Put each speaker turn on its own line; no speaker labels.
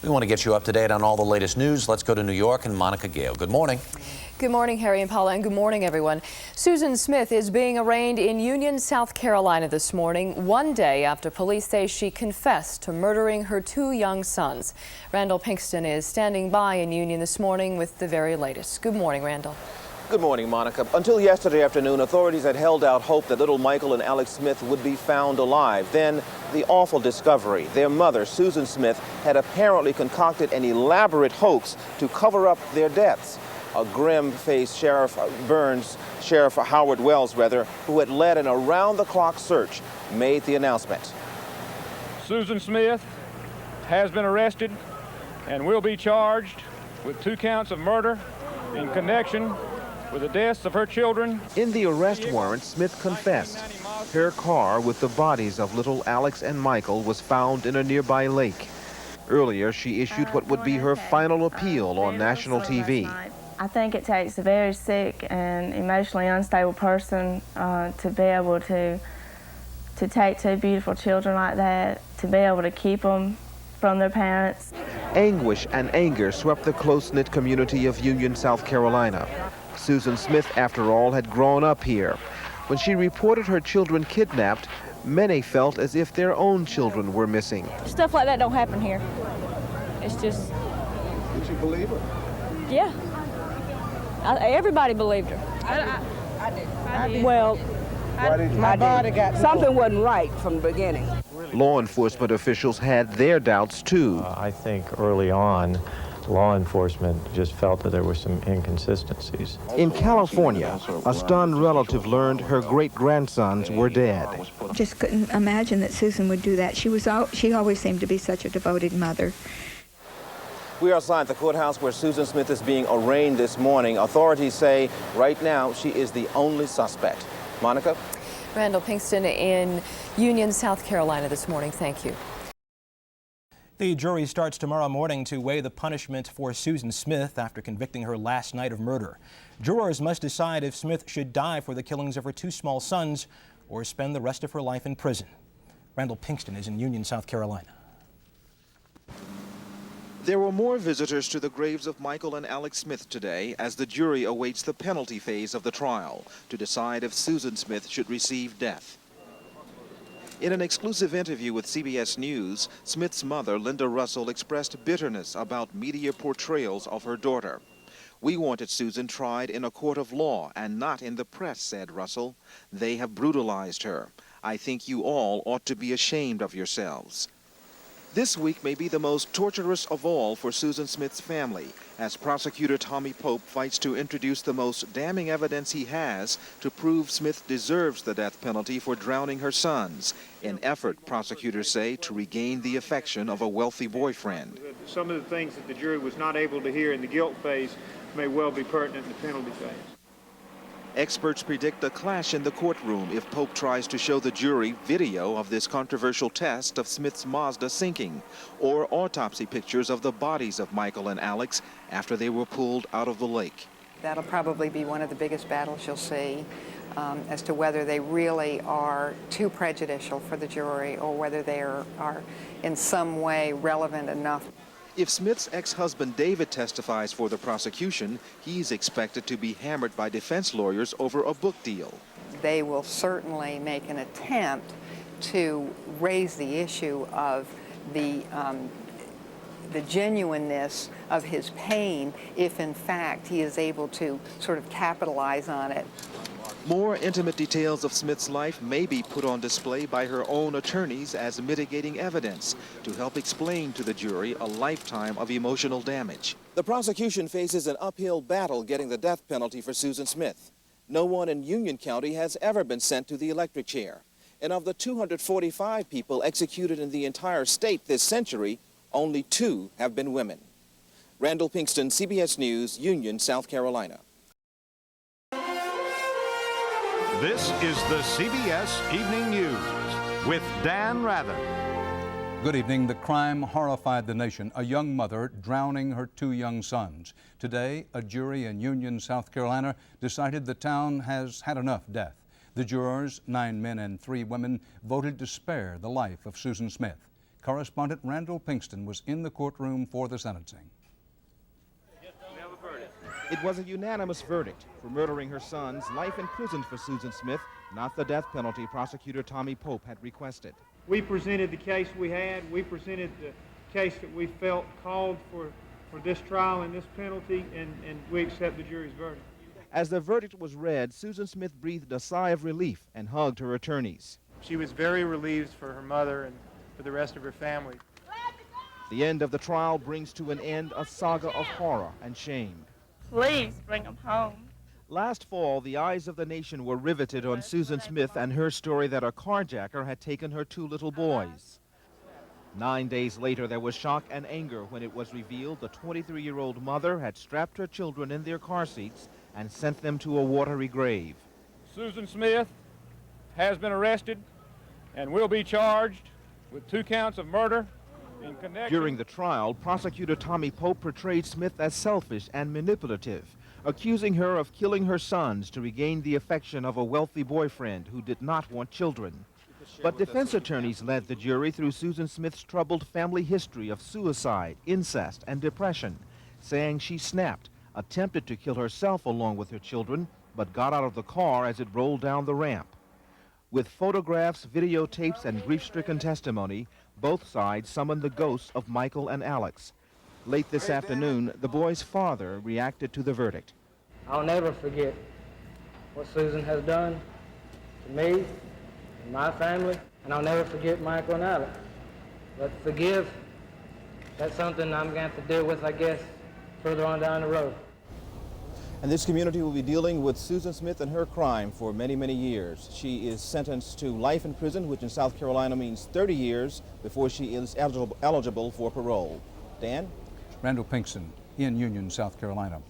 We want to get you up to date on all the latest news. Let's go to New York and Monica Gale. Good morning.
Good morning, Harry and Paula, and good morning, everyone. Susan Smith is being arraigned in Union, South Carolina this morning, one day after police say she confessed to murdering her two young sons. Randall Pinkston is standing by in Union this morning with the very latest. Good morning, Randall.
Good morning, Monica. Until yesterday afternoon, authorities had held out hope that little Michael and Alex Smith would be found alive. Then, the awful discovery. Their mother, Susan Smith, had apparently concocted an elaborate hoax to cover up their deaths. A grim-faced Sheriff Howard Wells, who had led an around-the-clock search, made the announcement.
Susan Smith has been arrested and will be charged with 2 counts of murder in connection with the deaths of her children.
In the arrest warrant, Smith confessed. Her car with the bodies of little Alex and Michael was found in a nearby lake. Earlier, she issued what would be her final appeal on national TV.
I think it takes a very sick and emotionally unstable person to be able to take 2 beautiful children like that, to be able to keep them from their parents.
Anguish and anger swept the close-knit community of Union, South Carolina. Susan Smith, after all, had grown up here. When she reported her children kidnapped, many felt as if their own children were missing.
Stuff like that don't happen here. It's just...
Did you believe her?
Yeah. Everybody believed her.
I did.
Well,
My body got something wasn't right from the beginning.
Law enforcement officials had their doubts, too.
I think early on, law enforcement just felt that there were some inconsistencies.
In California, a stunned relative learned her great-grandsons were dead.
Just couldn't imagine that Susan would do that. She always seemed to be such a devoted mother.
We are outside the courthouse where Susan Smith is being arraigned this morning. Authorities say right now she is the only suspect. Monica?
Randall Pinkston in Union, South Carolina this morning. Thank you.
The jury starts tomorrow morning to weigh the punishment for Susan Smith after convicting her last night of murder. Jurors must decide if Smith should die for the killings of her 2 small sons or spend the rest of her life in prison. Randall Pinkston is in Union, South Carolina.
There were more visitors to the graves of Michael and Alex Smith today as the jury awaits the penalty phase of the trial to decide if Susan Smith should receive death. In an exclusive interview with CBS News, Smith's mother, Linda Russell, expressed bitterness about media portrayals of her daughter. "We wanted Susan tried in a court of law and not in the press," said Russell. "They have brutalized her. I think you all ought to be ashamed of yourselves." This week may be the most torturous of all for Susan Smith's family, as prosecutor Tommy Pope fights to introduce the most damning evidence he has to prove Smith deserves the death penalty for drowning her sons, an effort, prosecutors say, to regain the affection of a wealthy boyfriend.
Some of the things that the jury was not able to hear in the guilt phase may well be pertinent in the penalty phase.
Experts predict a clash in the courtroom if Pope tries to show the jury video of this controversial test of Smith's Mazda sinking, or autopsy pictures of the bodies of Michael and Alex after they were pulled out of the lake.
That'll probably be one of the biggest battles you'll see as to whether they really are too prejudicial for the jury or whether they are in some way relevant enough.
If Smith's ex-husband David testifies for the prosecution, he's expected to be hammered by defense lawyers over a book deal.
They will certainly make an attempt to raise the issue of the genuineness of his pain if in fact he is able to sort of capitalize on it.
More intimate details of Smith's life may be put on display by her own attorneys as mitigating evidence to help explain to the jury a lifetime of emotional damage.
The prosecution faces an uphill battle getting the death penalty for Susan Smith. No one in Union County has ever been sent to the electric chair. And of the 245 people executed in the entire state this century, only 2 have been women. Randall Pinkston, CBS News, Union, South Carolina.
This is the CBS Evening News with Dan Rather.
Good evening. The crime horrified the nation. A young mother drowning her 2 young sons. Today, a jury in Union, South Carolina, decided the town has had enough death. The jurors, 9 men and 3 women, voted to spare the life of Susan Smith. Correspondent Randall Pinkston was in the courtroom for the sentencing.
It was a unanimous verdict for murdering her sons, life in prison for Susan Smith, not the death penalty prosecutor Tommy Pope had requested.
We presented the case we had. We presented the case that we felt called for this trial and this penalty, and we accept the jury's verdict.
As the verdict was read, Susan Smith breathed a sigh of relief and hugged her attorneys.
She was very relieved for her mother and for the rest of her family.
The end of the trial brings to an end a saga of horror and shame.
Please bring them home.
Last fall, the eyes of the nation were riveted on Susan Smith and her story that a carjacker had taken her 2 little boys. 9 days later, there was shock and anger when it was revealed the 23-year-old mother had strapped her children in their car seats and sent them to a watery grave.
Susan Smith has been arrested and will be charged with 2 counts of murder in connection.
During the trial, prosecutor Tommy Pope portrayed Smith as selfish and manipulative, accusing her of killing her sons to regain the affection of a wealthy boyfriend who did not want children. But defense attorneys led the jury through Susan Smith's troubled family history of suicide, incest, and depression, saying she snapped, attempted to kill herself along with her children, but got out of the car as it rolled down the ramp. With photographs, videotapes, and grief-stricken testimony, both sides summoned the ghosts of Michael and Alex. Late this afternoon, the boys' father reacted to the verdict.
I'll never forget what Susan has done to me and my family, and I'll never forget Michael and Alex. But forgive, that's something I'm going to have to deal with, I guess, further on down the road.
And this community will be dealing with Susan Smith and her crime for many, many years. She is sentenced to life in prison, which in South Carolina means 30 years before she is eligible for parole. Dan?
Randall Pinkston in Union, South Carolina.